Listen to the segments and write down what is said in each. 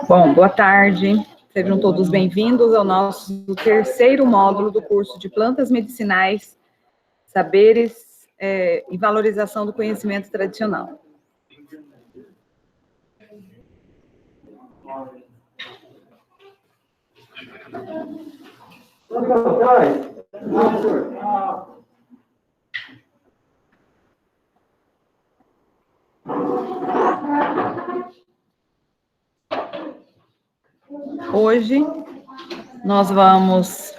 Bom, boa tarde. Sejam todos bem-vindos ao nosso terceiro módulo do curso de Plantas Medicinais, Saberes e Valorização do Conhecimento Tradicional. Hoje nós vamos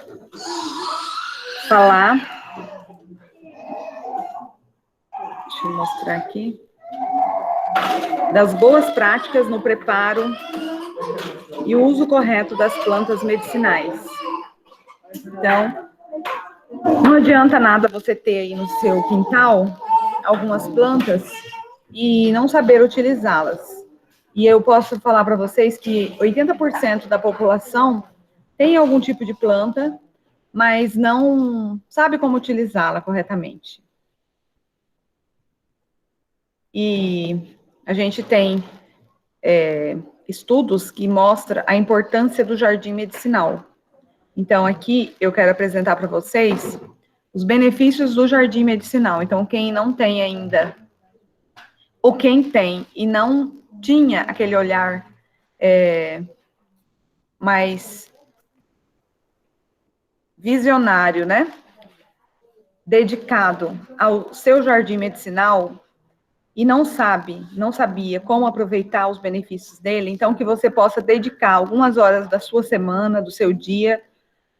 falar, deixa eu mostrar aqui, das boas práticas no preparo e o uso correto das plantas medicinais. Então, não adianta nada você ter aí no seu quintal algumas plantas e não saber utilizá-las. E eu posso falar para vocês que 80% da população tem algum tipo de planta, mas não sabe como utilizá-la corretamente. E a gente tem estudos que mostram a importância do jardim medicinal. Então, aqui eu quero apresentar para vocês os benefícios do jardim medicinal. Então, quem não tem ainda, ou quem tem e não tinha aquele olhar mais visionário, né? Dedicado ao seu jardim medicinal e não sabia como aproveitar os benefícios dele, então que você possa dedicar algumas horas da sua semana, do seu dia,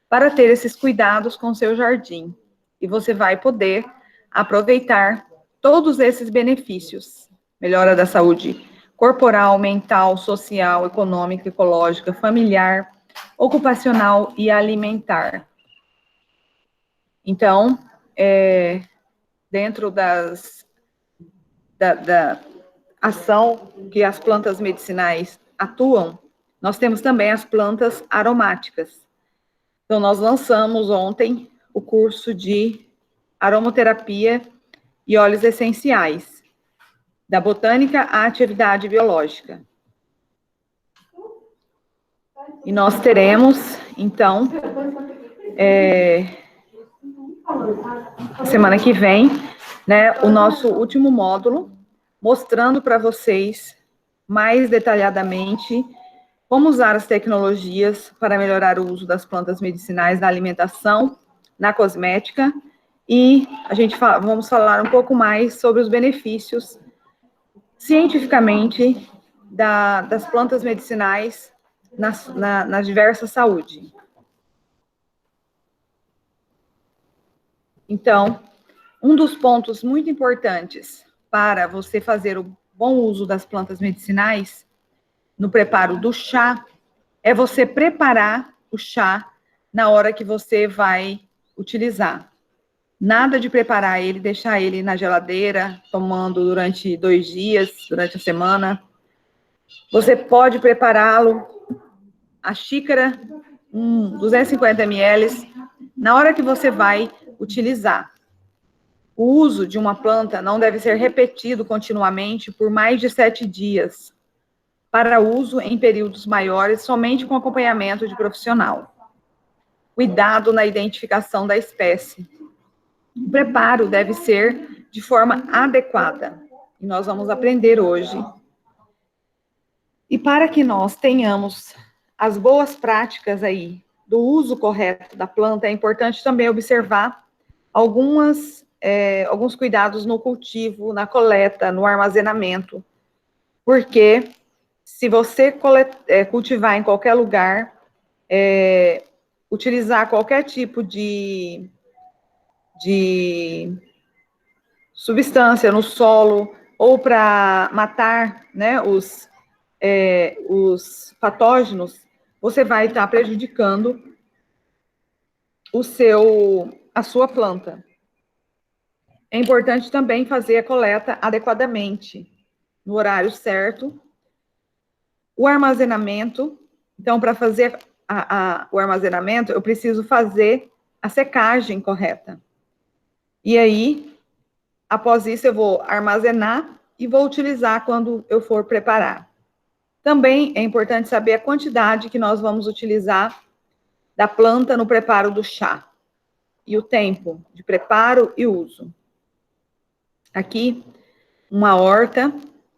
para ter esses cuidados com o seu jardim. E você vai poder aproveitar todos esses benefícios. Melhora da saúde corporal, mental, social, econômica, ecológica, familiar, ocupacional e alimentar. Então, dentro da ação que as plantas medicinais atuam, nós temos também as plantas aromáticas. Então, nós lançamos ontem o curso de aromaterapia e óleos essenciais, da botânica à atividade biológica. E nós teremos, então, semana que vem, né, o nosso último módulo, mostrando para vocês mais detalhadamente como usar as tecnologias para melhorar o uso das plantas medicinais na alimentação, na cosmética, e vamos falar um pouco mais sobre os benefícios cientificamente das plantas medicinais nas diversas saúdes. Então, um dos pontos muito importantes para você fazer o bom uso das plantas medicinais no preparo do chá é você preparar o chá na hora que você vai utilizar. Nada de preparar ele, deixar ele na geladeira, tomando durante 2 dias, durante a semana. Você pode prepará-lo, a xícara, 250 ml, na hora que você vai utilizar. O uso de uma planta não deve ser repetido continuamente por mais de 7 dias, para uso em períodos maiores, somente com acompanhamento de profissional. Cuidado na identificação da espécie. O preparo deve ser de forma adequada, e nós vamos aprender hoje. E para que nós tenhamos as boas práticas aí do uso correto da planta, é importante também observar alguns cuidados no cultivo, na coleta, no armazenamento, porque se você cultivar em qualquer lugar, utilizar qualquer tipo de substância no solo, ou para matar, né, os patógenos, você vai estar prejudicando a sua planta. É importante também fazer a coleta adequadamente, no horário certo. O armazenamento, então, para fazer o armazenamento, eu preciso fazer a secagem correta. E aí, após isso, eu vou armazenar e vou utilizar quando eu for preparar. Também é importante saber a quantidade que nós vamos utilizar da planta no preparo do chá e o tempo de preparo e uso. Aqui, uma horta,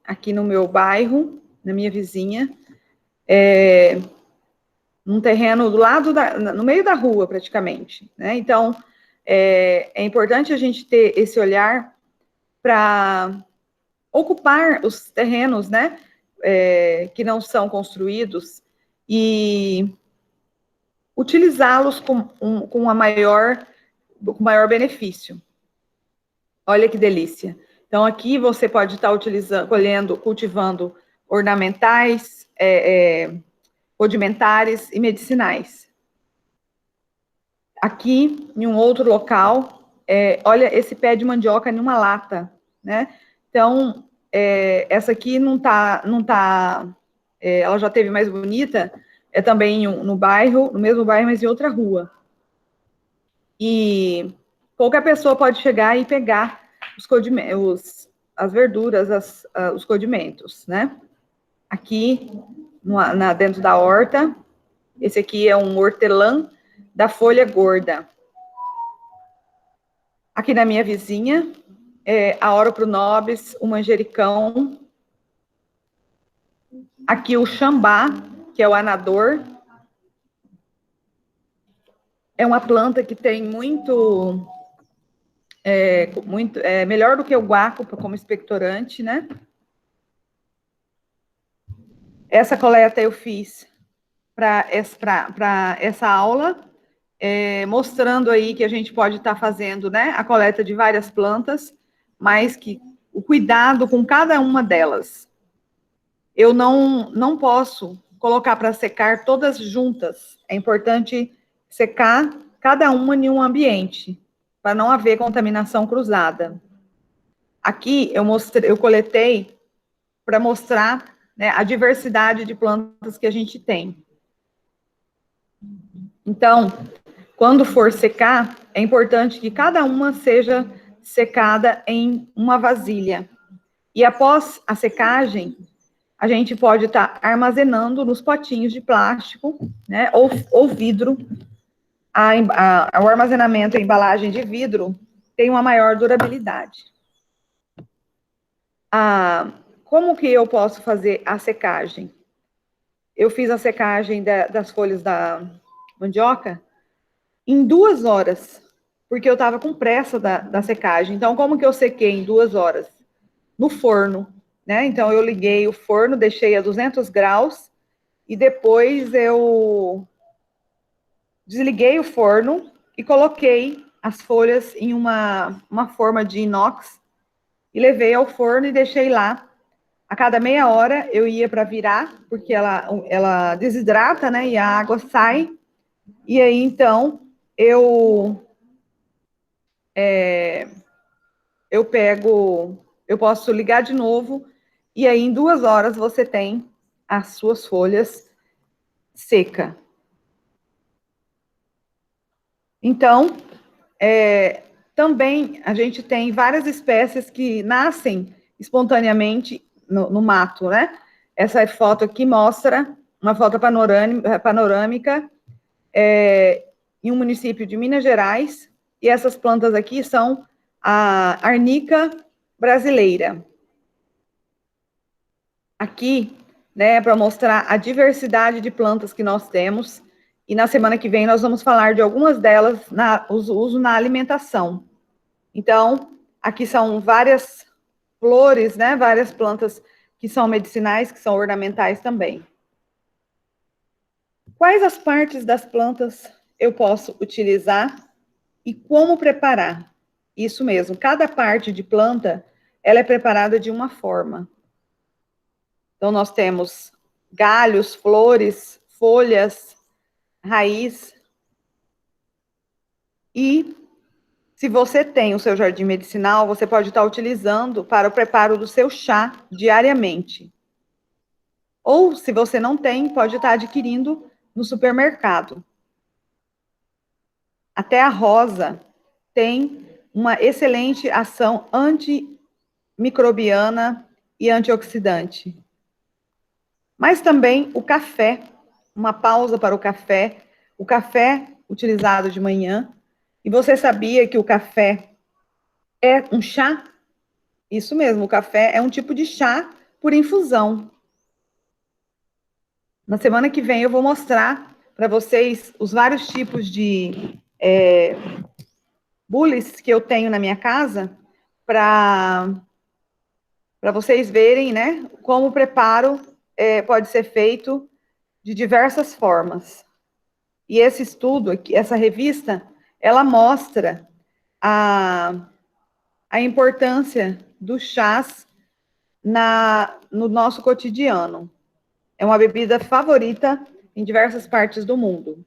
aqui no meu bairro, na minha vizinha, num terreno do lado no meio da rua, praticamente, né? Então, é importante a gente ter esse olhar para ocupar os terrenos, né, que não são construídos e utilizá-los com maior benefício. Olha que delícia. Então, aqui você pode estar cultivando ornamentais, rudimentares e medicinais. Aqui, em um outro local, olha esse pé de mandioca em uma lata, né? Então, essa aqui não tá, ela já teve mais bonita, também no bairro, no mesmo bairro, mas em outra rua. E qualquer pessoa pode chegar e pegar as verduras, os condimentos, né? Aqui, dentro da horta, esse aqui é um hortelã da folha gorda. Aqui na minha vizinha, a Oro nobis, o manjericão. Aqui o xambá, que é o anador. É uma planta que tem melhor do que o guaco como expectorante, né? Essa coleta eu fiz para essa aula, mostrando aí que a gente pode estar fazendo, né, a coleta de várias plantas, mas que o cuidado com cada uma delas. Eu não posso colocar para secar todas juntas. É importante secar cada uma em um ambiente, para não haver contaminação cruzada. Aqui eu coletei para mostrar, né, a diversidade de plantas que a gente tem. Então, quando for secar, é importante que cada uma seja secada em uma vasilha. E após a secagem, a gente pode estar armazenando nos potinhos de plástico, né, ou vidro. O armazenamento em embalagem de vidro tem uma maior durabilidade. Como que eu posso fazer a secagem? Eu fiz a secagem das folhas da mandioca em 2 horas, porque eu estava com pressa da secagem. Então, como que eu sequei em 2 horas? No forno, né? Então, eu liguei o forno, deixei a 200 graus, e depois eu desliguei o forno e coloquei as folhas em uma forma de inox e levei ao forno e deixei lá. A cada meia hora eu ia para virar, porque ela desidrata, né? E a água sai. E aí, então, eu posso ligar de novo, e aí em 2 horas você tem as suas folhas seca. Então, também a gente tem várias espécies que nascem espontaneamente no mato, né? Essa foto aqui mostra uma foto panorâmica em um município de Minas Gerais, e essas plantas aqui são a arnica brasileira. Aqui, né, para mostrar a diversidade de plantas que nós temos, e na semana que vem nós vamos falar de algumas delas uso na alimentação. Então, aqui são várias flores, né, várias plantas que são medicinais, que são ornamentais também. Quais as partes das plantas eu posso utilizar e como preparar? Isso mesmo, cada parte de planta, ela é preparada de uma forma. Então, nós temos galhos, flores, folhas, raiz. E, se você tem o seu jardim medicinal, você pode estar utilizando para o preparo do seu chá diariamente. Ou, se você não tem, pode estar adquirindo no supermercado. Até a rosa tem uma excelente ação antimicrobiana e antioxidante. Mas também o café, uma pausa para o café utilizado de manhã. E você sabia que o café é um chá? Isso mesmo, o café é um tipo de chá por infusão. Na semana que vem eu vou mostrar para vocês os vários tipos de bules que eu tenho na minha casa para vocês verem, né, como o preparo pode ser feito de diversas formas. E esse estudo aqui, essa revista, ela mostra a importância dos chás no nosso cotidiano. É uma bebida favorita em diversas partes do mundo.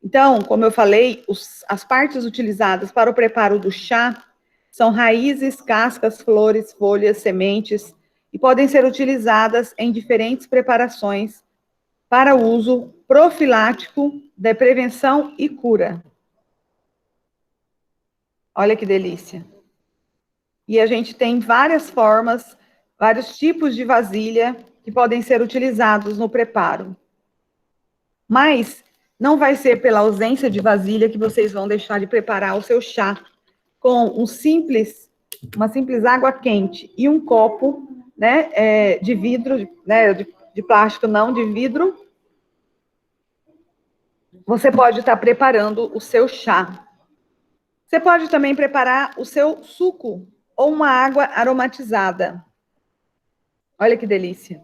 Então, como eu falei, as partes utilizadas para o preparo do chá são raízes, cascas, flores, folhas, sementes e podem ser utilizadas em diferentes preparações para uso profilático, de prevenção e cura. Olha que delícia. E a gente tem várias formas, vários tipos de vasilha que podem ser utilizados no preparo. Mas não vai ser pela ausência de vasilha que vocês vão deixar de preparar o seu chá com uma simples água quente e um copo, né, de vidro, né, de plástico não, de vidro. Você pode estar preparando o seu chá. Você pode também preparar o seu suco ou uma água aromatizada. Olha que delícia.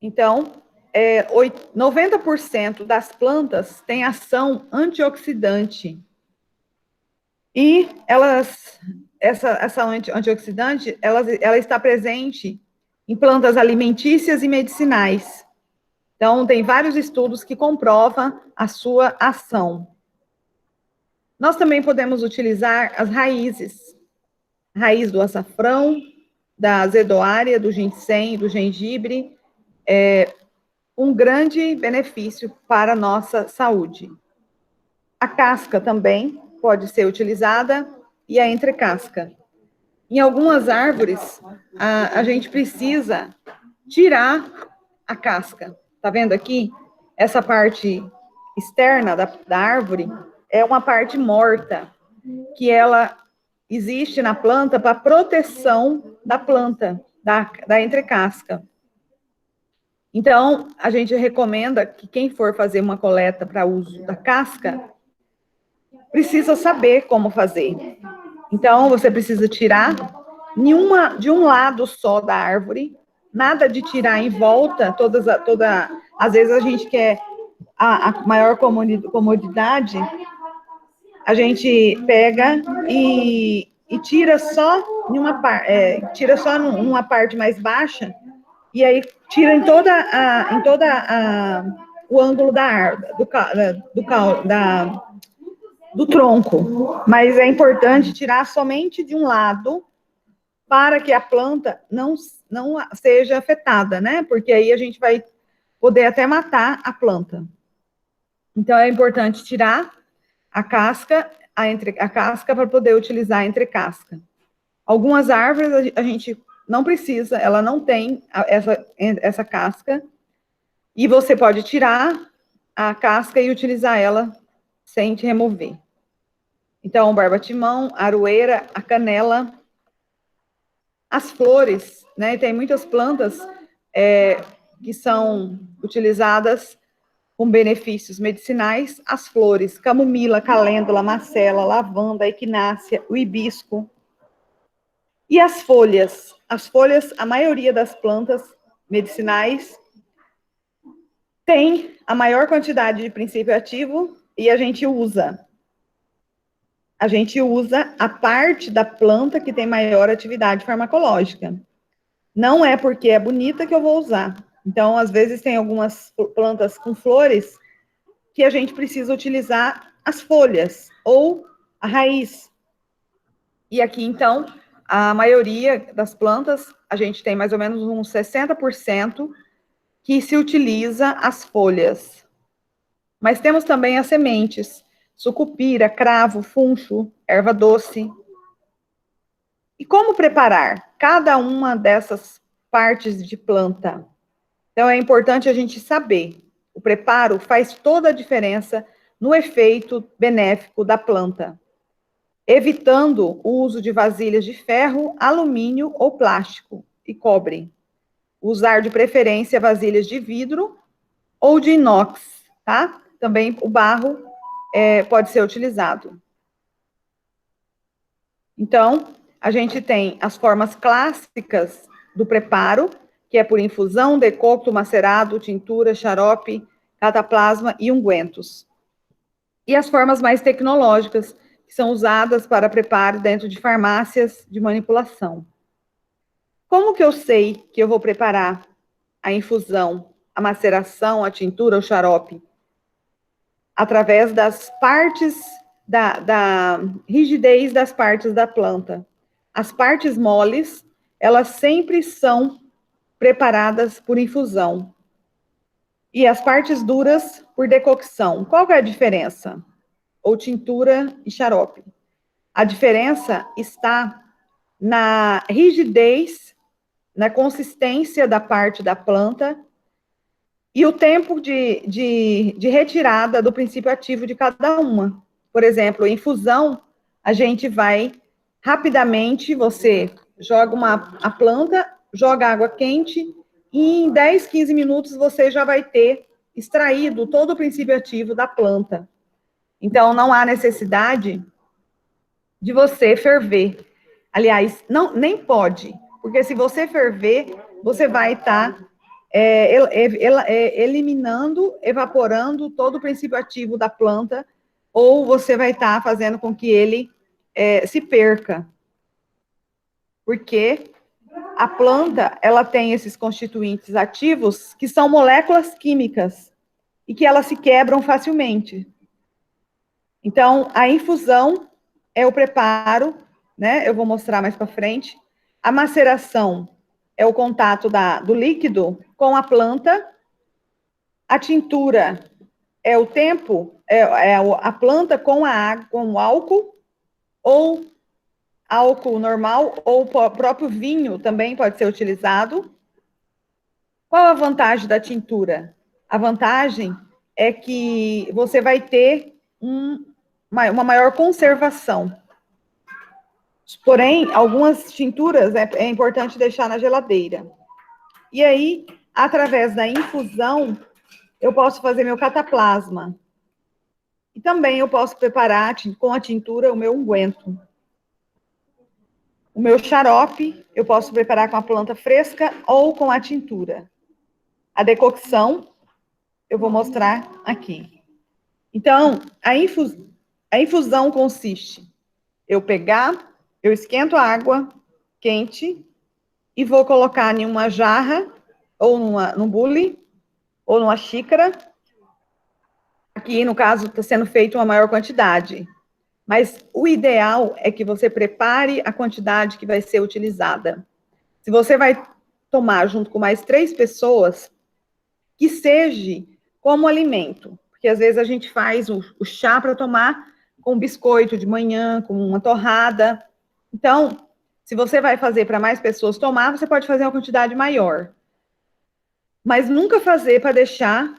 Então, 90% das plantas têm ação antioxidante. E essa ação antioxidante, ela está presente em plantas alimentícias e medicinais. Então, tem vários estudos que comprovam a sua ação. Nós também podemos utilizar as raízes. Raiz do açafrão, da azedoária, do ginseng, do gengibre, um grande benefício para a nossa saúde. A casca também pode ser utilizada e a entrecasca. Em algumas árvores, a gente precisa tirar a casca. Tá vendo aqui? Essa parte externa da árvore é uma parte morta, que ela existe na planta para proteção da planta, da entrecasca. Então, a gente recomenda que quem for fazer uma coleta para uso da casca, precisa saber como fazer. Então, você precisa tirar de um lado só da árvore, nada de tirar em volta, às vezes a gente quer a maior comodidade, a gente pega e tira só numa parte mais baixa, e aí tira em o ângulo do tronco. Mas é importante tirar somente de um lado para que a planta não seja afetada, né? Porque aí a gente vai poder até matar a planta. Então é importante tirar a casca para poder utilizar a entrecasca. Algumas árvores a gente não precisa, ela não tem essa casca, e você pode tirar a casca e utilizar ela sem te remover. Então, barbatimão, aroeira, a canela, as flores, né? Tem muitas plantas que são utilizadas com benefícios medicinais. As flores, camomila, calêndula, macela, lavanda, equinácea, o hibisco. E as folhas, a maioria das plantas medicinais tem a maior quantidade de princípio ativo e a gente usa a parte da planta que tem maior atividade farmacológica. Não é porque é bonita que eu vou usar. Então, às vezes, tem algumas plantas com flores que a gente precisa utilizar as folhas ou a raiz. E aqui, então, a maioria das plantas, a gente tem mais ou menos uns 60% que se utiliza as folhas. Mas temos também as sementes, sucupira, cravo, funcho, erva doce. E como preparar cada uma dessas partes de planta? Então, é importante a gente saber. O preparo faz toda a diferença no efeito benéfico da planta, evitando o uso de vasilhas de ferro, alumínio ou plástico e cobre. Usar de preferência vasilhas de vidro ou de inox, tá? Também o barro pode ser utilizado. Então, a gente tem as formas clássicas do preparo, que é por infusão, decocto, macerado, tintura, xarope, cataplasma e ungüentos. E as formas mais tecnológicas, que são usadas para preparo dentro de farmácias de manipulação. Como que eu sei que eu vou preparar a infusão, a maceração, a tintura, o xarope? Através das partes, da rigidez das partes da planta. As partes moles, elas sempre são preparadas por infusão. E as partes duras, por decocção. Qual é a diferença? Ou tintura e xarope. A diferença está na rigidez, na consistência da parte da planta e o tempo de retirada do princípio ativo de cada uma. Por exemplo, infusão, a gente vai rapidamente, você joga a planta, joga água quente, e em 10, 15 minutos você já vai ter extraído todo o princípio ativo da planta. Então, não há necessidade de você ferver. Aliás, não, nem pode, porque se você ferver, você vai estar eliminando, evaporando todo o princípio ativo da planta, ou você vai estar fazendo com que ele se perca. Porque a planta, ela tem esses constituintes ativos que são moléculas químicas e que elas se quebram facilmente. Então, a infusão é o preparo, né? Eu vou mostrar mais para frente. A maceração é o contato do líquido com a planta. A tintura é o tempo, a planta com a água, com o álcool, ou álcool normal, ou o próprio vinho também pode ser utilizado. Qual a vantagem da tintura? A vantagem é que você vai ter uma maior conservação. Porém, algumas tinturas é importante deixar na geladeira. E aí, através da infusão, eu posso fazer meu cataplasma. E também eu posso preparar com a tintura o meu unguento. O meu xarope, eu posso preparar com a planta fresca ou com a tintura. A decocção, eu vou mostrar aqui. Então, a infusão consiste eu esquento a água quente e vou colocar em uma jarra, ou num bule, ou numa xícara. Aqui, no caso, está sendo feita uma maior quantidade. Mas o ideal é que você prepare a quantidade que vai ser utilizada. Se você vai tomar junto com mais 3 pessoas, que seja como alimento. Porque às vezes a gente faz o chá para tomar com biscoito de manhã, com uma torrada. Então, se você vai fazer para mais pessoas tomar, você pode fazer uma quantidade maior. Mas nunca fazer para deixar,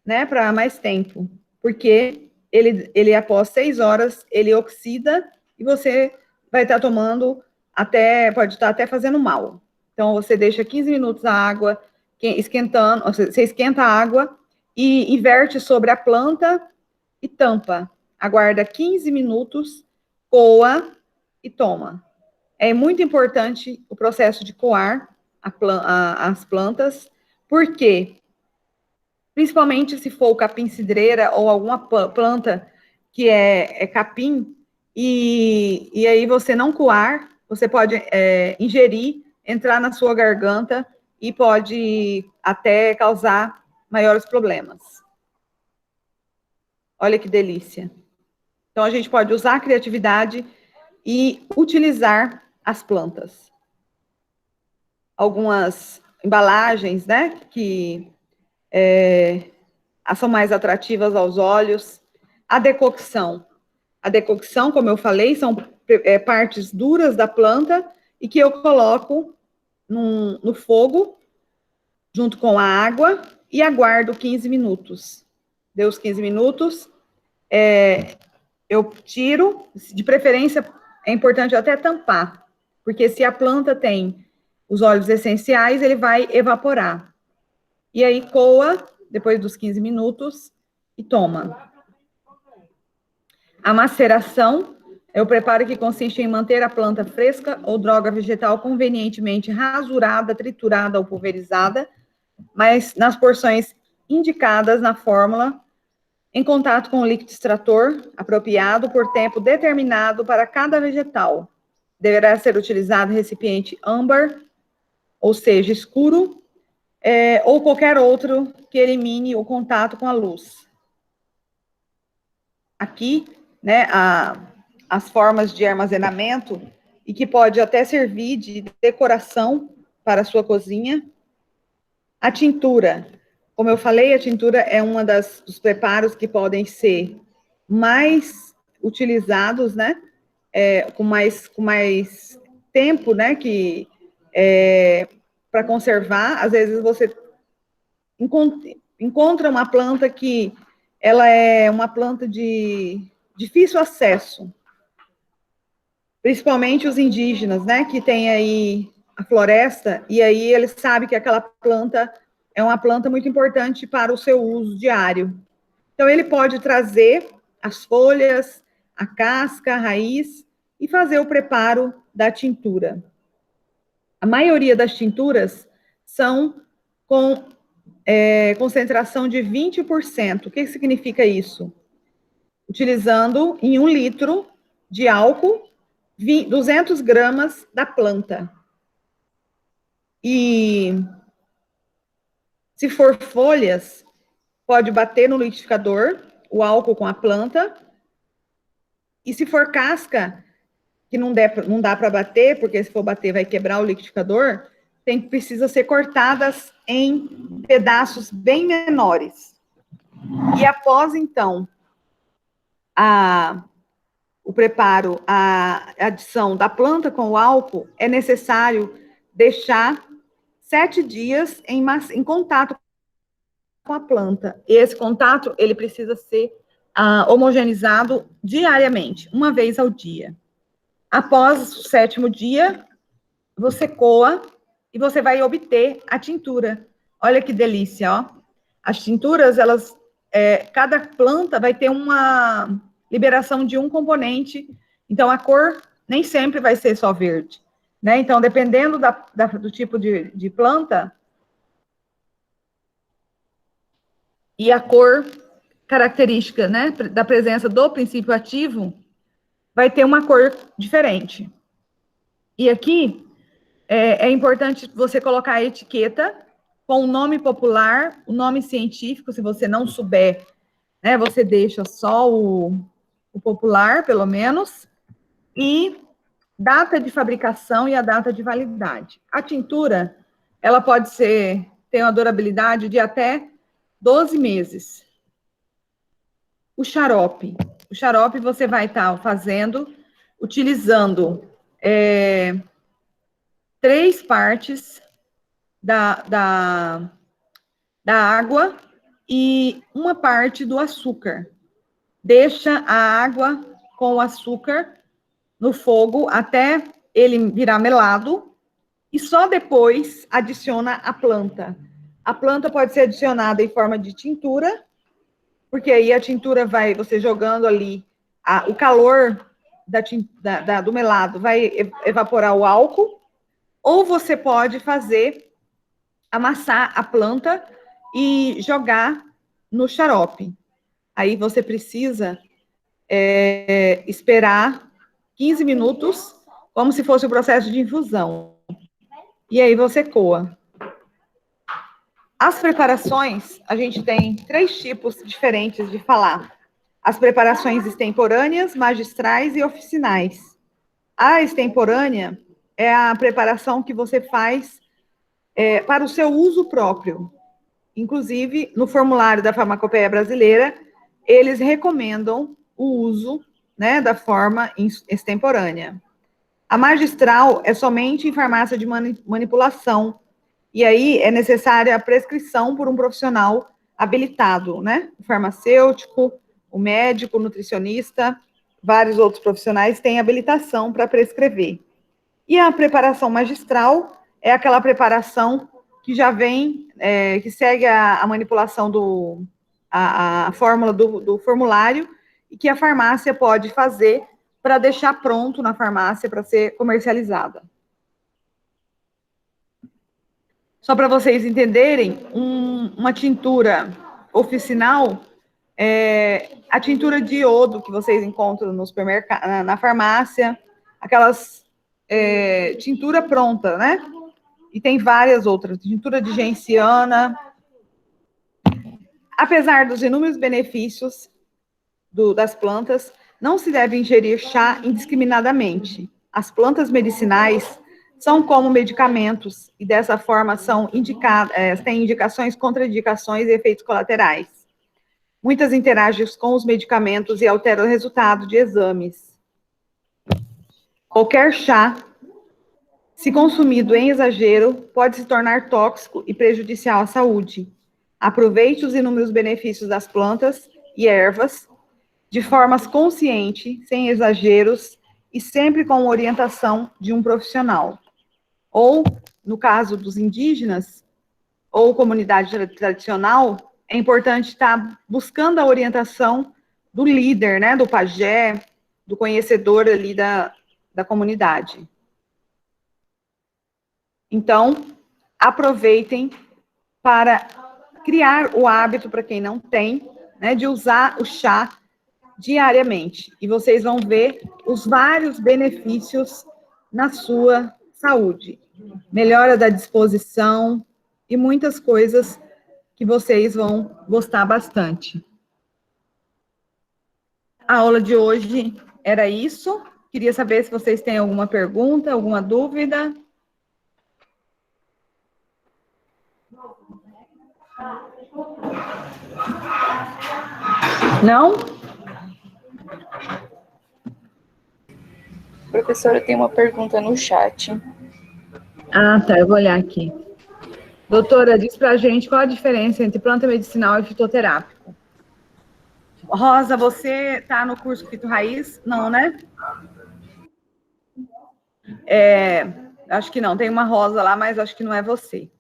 né, para mais tempo. Porque ele após 6 horas, ele oxida e você vai estar tomando pode estar até fazendo mal. Então, você deixa 15 minutos a água esquentando, você esquenta a água e inverte sobre a planta e tampa. Aguarda 15 minutos, coa e toma. É muito importante o processo de coar as plantas, porque principalmente se for capim-cidreira ou alguma planta que é capim, e aí você não coar, você pode ingerir, entrar na sua garganta e pode até causar maiores problemas. Olha que delícia. Então, a gente pode usar a criatividade e utilizar as plantas. Algumas embalagens, né, que são mais atrativas aos olhos. A decocção. A decocção, como eu falei, são partes duras da planta e que eu coloco no fogo, junto com a água, e aguardo 15 minutos. Deu os 15 minutos, eu tiro, de preferência, é importante até tampar, porque se a planta tem os óleos essenciais, ele vai evaporar. E aí coa, depois dos 15 minutos, e toma. A maceração é o preparo que consiste em manter a planta fresca ou droga vegetal convenientemente rasurada, triturada ou pulverizada, mas nas porções indicadas na fórmula, em contato com o líquido extrator apropriado por tempo determinado para cada vegetal. Deverá ser utilizado recipiente âmbar, ou seja, escuro, ou qualquer outro que elimine o contato com a luz. Aqui, né, as formas de armazenamento, e que pode até servir de decoração para a sua cozinha. A tintura. Como eu falei, a tintura é uma dos preparos que podem ser mais utilizados, né, com mais tempo, né, para conservar. Às vezes você encontra uma planta que ela é uma planta de difícil acesso, principalmente os indígenas, né, que tem aí a floresta, e aí eles sabem que aquela planta é uma planta muito importante para o seu uso diário. Então, ele pode trazer as folhas, a casca, a raiz, e fazer o preparo da tintura. A maioria das tinturas são com concentração de 20%. O que significa isso? Utilizando em 1 litro de álcool, 200 gramas da planta. E se for folhas, pode bater no liquidificador, o álcool com a planta. E se for casca, que não dá para bater, porque se for bater vai quebrar o liquidificador, precisa ser cortadas em pedaços bem menores. E após, então, o preparo, a adição da planta com o álcool, é necessário deixar 7 dias em contato com a planta. E esse contato, ele precisa ser homogeneizado diariamente, uma vez ao dia. Após o 7º dia, você coa e você vai obter a tintura. Olha que delícia, ó. As tinturas, cada planta vai ter uma liberação de um componente, então a cor nem sempre vai ser só verde, né? Então, dependendo do tipo de planta e a cor característica, né, da presença do princípio ativo, vai ter uma cor diferente. E aqui é importante você colocar a etiqueta com o nome popular, o nome científico, se você não souber, né, você deixa só o popular, pelo menos, e data de fabricação e a data de validade. A tintura, ela pode ter uma durabilidade de até 12 meses. O xarope você vai estar fazendo, utilizando 3 partes da água e 1 parte do açúcar. Deixa a água com o açúcar no fogo até ele virar melado e só depois adiciona a planta. A planta pode ser adicionada em forma de tintura, porque aí a tintura você jogando ali, o calor do melado vai evaporar o álcool, ou você pode amassar a planta e jogar no xarope. Aí você precisa esperar 15 minutos, como se fosse o processo de infusão. E aí você coa. As preparações, a gente tem 3 tipos diferentes de falar. As preparações extemporâneas, magistrais e oficinais. A extemporânea é a preparação que você faz para o seu uso próprio. Inclusive, no formulário da Farmacopeia Brasileira, eles recomendam o uso, né, da forma extemporânea. A magistral é somente em farmácia de manipulação. E aí é necessária a prescrição por um profissional habilitado, né? O farmacêutico, o médico, o nutricionista, vários outros profissionais têm habilitação para prescrever. E a preparação magistral é aquela preparação que já vem, que segue a manipulação a fórmula do formulário e que a farmácia pode fazer para deixar pronto na farmácia para ser comercializada. Só para vocês entenderem, uma tintura oficinal a tintura de iodo que vocês encontram no supermercado, na farmácia, aquelas tintura pronta, né? E tem várias outras, tintura de genciana. Apesar dos inúmeros benefícios das plantas, não se deve ingerir chá indiscriminadamente. As plantas medicinais são como medicamentos e dessa forma são têm indicações, contraindicações e efeitos colaterais. Muitas interagem com os medicamentos e alteram o resultado de exames. Qualquer chá, se consumido em exagero, pode se tornar tóxico e prejudicial à saúde. Aproveite os inúmeros benefícios das plantas e ervas de forma consciente, sem exageros e sempre com orientação de um profissional. Ou, no caso dos indígenas ou comunidade tradicional, é importante estar buscando a orientação do líder, né, do pajé, do conhecedor ali da comunidade. Então, aproveitem para criar o hábito, para quem não tem, né, de usar o chá diariamente. E vocês vão ver os vários benefícios na sua saúde. Melhora da disposição e muitas coisas que vocês vão gostar bastante. A aula de hoje era isso. Queria saber se vocês têm alguma pergunta, alguma dúvida. Não? Professora, tem uma pergunta no chat. Ah, tá, eu vou olhar aqui. Doutora, diz pra gente qual a diferença entre planta medicinal e fitoterápico. Rosa, você tá no curso Fito Raiz? Não, né? Acho que não, tem uma rosa lá, mas acho que não é você.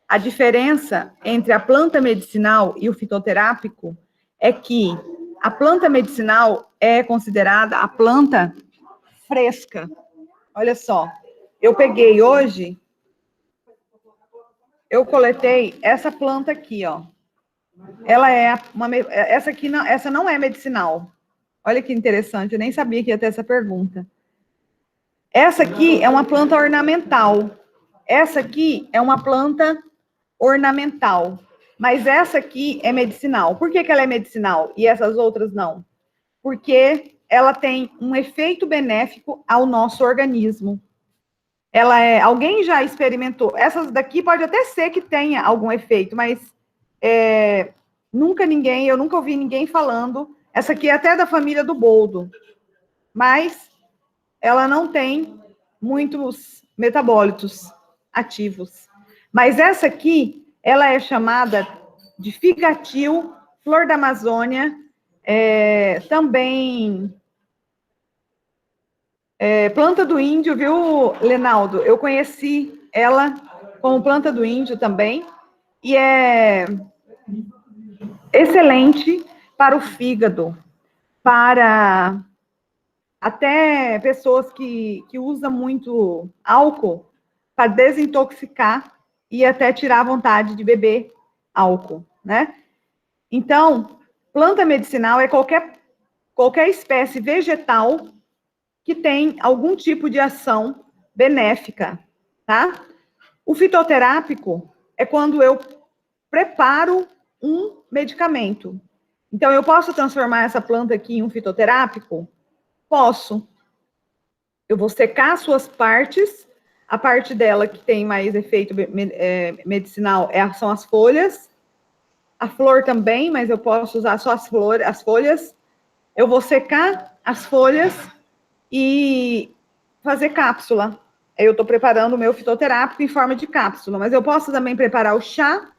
A diferença entre a planta medicinal e o fitoterápico é que a planta medicinal é considerada a planta fresca. Olha só, eu peguei hoje, eu coletei essa planta aqui, ó. Ela essa não é medicinal. Olha que interessante, eu nem sabia que ia ter essa pergunta. Essa aqui é uma planta ornamental. Essa aqui é uma planta ornamental. Mas essa aqui é medicinal. Por que ela é medicinal e essas outras não? Porque ela tem um efeito benéfico ao nosso organismo. Alguém já experimentou? Essas daqui pode até ser que tenha algum efeito, mas eu nunca ouvi ninguém falando. Essa aqui é até da família do boldo, mas ela não tem muitos metabólitos ativos. Mas essa aqui, ela é chamada de figatil, flor da Amazônia, também planta do índio, viu, Lenaldo? Eu conheci ela como planta do índio também, e é excelente para o fígado, para até pessoas que usam muito álcool para desintoxicar e até tirar a vontade de beber álcool, né? Então, planta medicinal é qualquer espécie vegetal que tem algum tipo de ação benéfica, tá? O fitoterápico é quando eu preparo um medicamento. Então, eu posso transformar essa planta aqui em um fitoterápico? Posso. Eu vou secar as suas partes, a parte dela que tem mais efeito medicinal são as folhas, a flor também, mas eu posso usar só as folhas. Eu vou secar as folhas e fazer cápsula. Eu estou preparando o meu fitoterápico em forma de cápsula, mas eu posso também preparar o chá,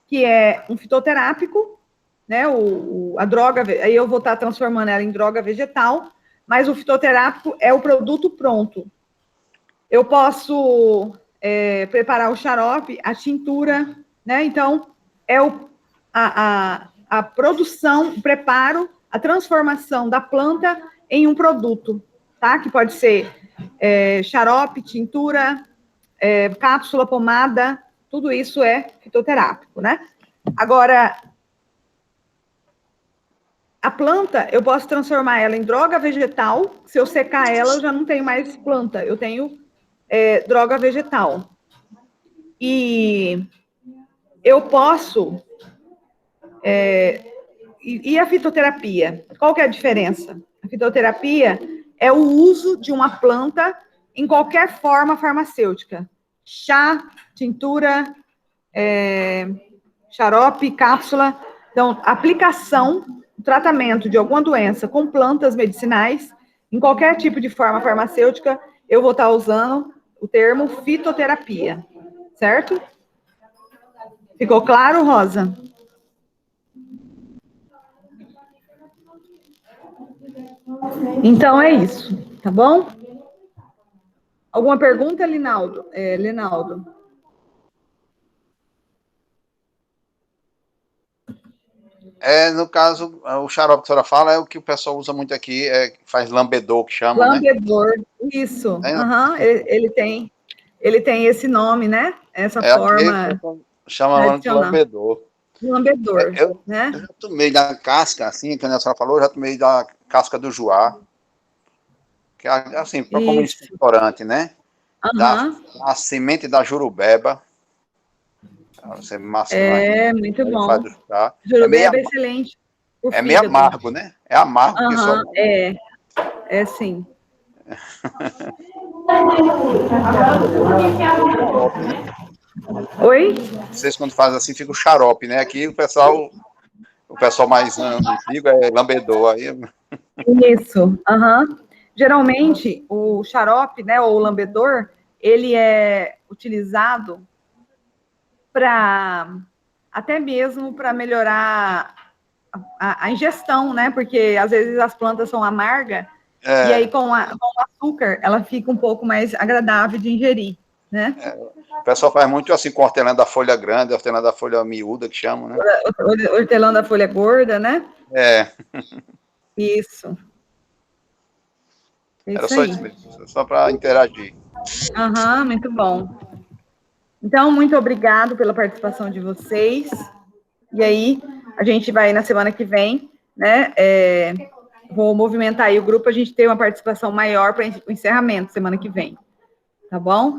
que é um fitoterápico, né? A droga, aí eu vou estar transformando ela em droga vegetal, mas o fitoterápico é o produto pronto. Eu posso preparar o xarope, a tintura, né? Então, é a produção, o preparo, a transformação da planta em um produto, tá? Que pode ser xarope, tintura, cápsula, pomada, tudo isso é fitoterápico, né? Agora, a planta, eu posso transformar ela em droga vegetal. Se eu secar ela, eu já não tenho mais planta, eu tenho droga vegetal. E eu posso... E a fitoterapia? Qual que é a diferença? A fitoterapia é o uso de uma planta em qualquer forma farmacêutica. Chá, tintura, xarope, cápsula. Então, aplicação, tratamento de alguma doença com plantas medicinais, em qualquer tipo de forma farmacêutica, eu vou estar usando o termo fitoterapia, certo? Ficou claro, Rosa? Então é isso, tá bom? Alguma pergunta, Linaldo? Linaldo? No caso, o xarope que a senhora fala é o que o pessoal usa muito aqui, faz lambedor, que chama, lambedor, né? Isso. Uhum. Ele tem esse nome, né? Essa forma. Chama de lambedor. Lambedor, né? Eu já tomei da casca, assim, que a senhora falou, eu já tomei da casca do joá, que é assim, para comer em restaurante, né? Uhum. Da semente da jurubeba. Você muito bom. Faz o chá. Jurubeba é excelente. É meio amargo, né? É amargo. Uhum. Sim. Oi? Vocês, quando fazem assim, fica o xarope, né? Aqui o pessoal mais antigo é lambedor. Aí... Isso. Uhum. Geralmente, o xarope, né, ou o lambedor, ele é utilizado até mesmo para melhorar a ingestão, né? Porque às vezes as plantas são amargas, e aí com o açúcar ela fica um pouco mais agradável de ingerir, né? O pessoal faz muito assim com hortelã da folha grande, hortelã da folha miúda, que chamam, né? Hortelã da folha gorda, né? Isso. Era só isso mesmo, só para interagir. Muito bom. Então, muito obrigado pela participação de vocês. E aí, a gente vai na semana que vem, né? Vou movimentar aí o grupo, a gente ter uma participação maior para o encerramento semana que vem. Tá bom?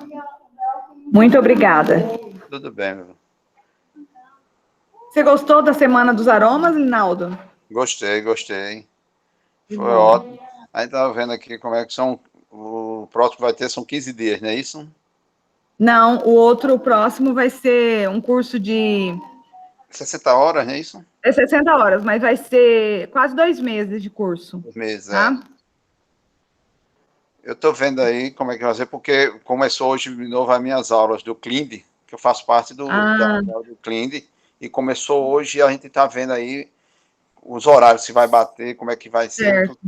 Muito obrigada. Tudo bem, meu. Você gostou da Semana dos Aromas, Linaldo? Gostei. Foi ótimo. A gente estava vendo aqui como é que são. O próximo vai ter, são 15 dias, não é isso? Não, o próximo vai ser um curso de 60 horas, não é isso? 60 horas, mas vai ser quase 2 meses de curso. 2 meses, tá? Eu estou vendo aí como é que vai ser, porque começou hoje de novo as minhas aulas do CLIND, que eu faço parte do CLIND, e começou hoje, e a gente está vendo aí os horários, se vai bater, como é que vai ser. Certo.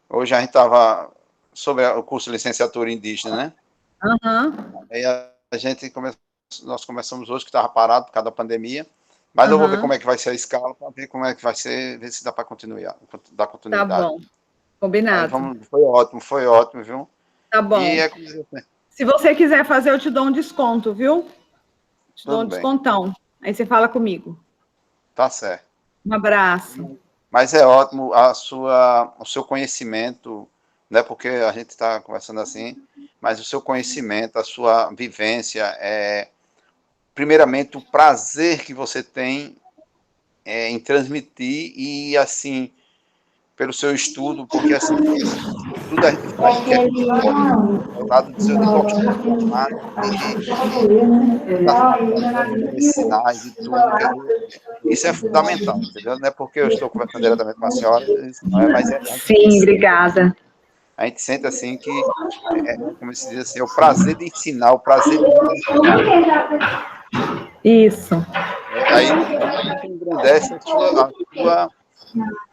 Hoje a gente estava sobre o curso de licenciatura indígena, né? Aí nós começamos hoje, que estava parado por causa da pandemia, mas eu vou ver como é que vai ser a escala, para ver como é que vai ser, ver se dá para dar continuidade. Tá bom, combinado. Foi ótimo, viu? Tá bom. Se você quiser fazer, eu te dou um desconto, viu? Te dou um descontão. Aí você fala comigo. Tá certo. Um abraço. Mas é ótimo o seu conhecimento, não é porque a gente está conversando assim, mas o seu conhecimento, a sua vivência, primeiramente o prazer que você tem em transmitir e, assim, pelo seu estudo, porque, assim, tudo a gente faz que é ao lado do seu negócio de formar e sinais e tudo, isso é fundamental, entendeu? Não é porque eu estou conversando diretamente com a senhora, mas Sim, obrigada. a gente sente assim que, como se diz assim, é o prazer de ensinar, o prazer de ensinar. Isso. Aí engrandece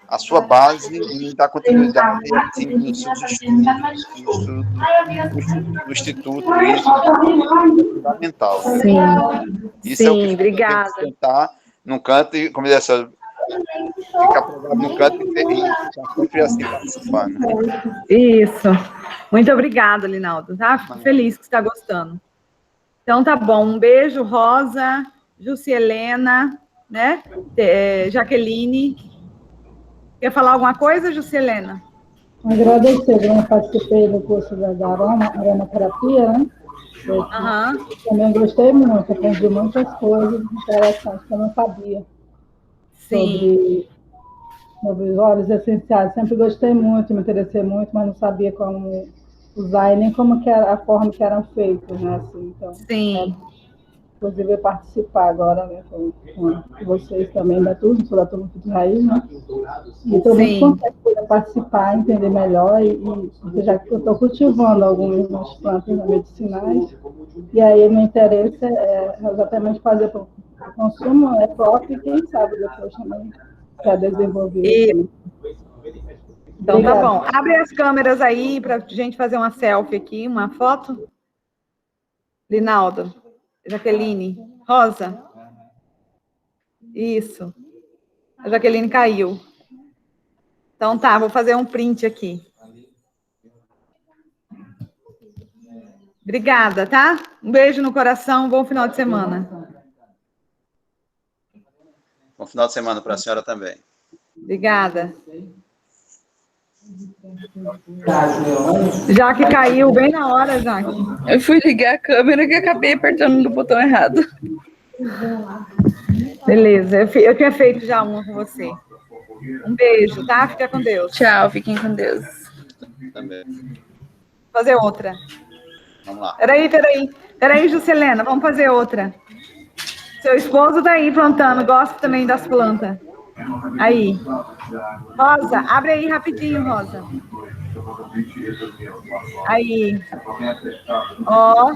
a sua base em dar continuidade assim, nos seus estudos, no Instituto, isso é fundamental. Sim, Isso é o que obrigada. tentar num canto e, como diz essa, ficar provado no canto e estar sempre assim participando. Isso. Muito obrigada, Linaldo. Tá? Fico feliz que você está gostando. Então, tá bom. Um beijo, Rosa, Jussi Helena, né? Jaqueline. Quer falar alguma coisa, Jussi Helena? Agradecer, eu participei do curso da aromaterapia, né? Também gostei muito, aprendi muitas coisas interessantes que eu não sabia. Sim. Sobre os óleos essenciais. Sempre gostei muito, me interessei muito, mas não sabia como usar e nem como que era a forma que eram feitos, né? Assim, então, sim. Inclusive participar agora, né, com vocês também da turma, sou da turma de Raiz, né? E estou muito contente de participar, entender melhor, porque já que eu estou cultivando algumas plantas medicinais, e aí meu interesse é exatamente fazer para o consumo próprio e quem sabe depois também para desenvolver isso. Então tá bom. Abre as câmeras aí para a gente fazer uma selfie aqui, uma foto. Linaldo, Jaqueline, Rosa. Isso. A Jaqueline caiu. Então tá, vou fazer um print aqui. Obrigada, tá? Um beijo no coração, bom final de semana. Bom final de semana para a senhora também. Obrigada. Jaque caiu bem na hora, Jaque. Eu fui ligar a câmera e acabei apertando no botão errado. Beleza, eu tinha feito já uma com você. Um beijo, tá? Fica com Deus. Tchau, fiquem com Deus. Também. Vou fazer outra. Vamos lá. Peraí, Juscelena, vamos fazer outra. Seu esposo tá aí plantando, gosta também das plantas. Aí. Rosa, abre aí rapidinho, Rosa. Aí. Ó,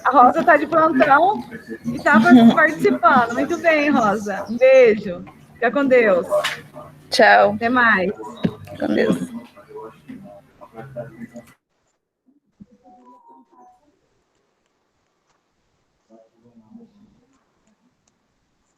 a Rosa tá de plantão e tá participando. Muito bem, Rosa. Um beijo. Fica com Deus. Tchau. Até mais. Com Deus.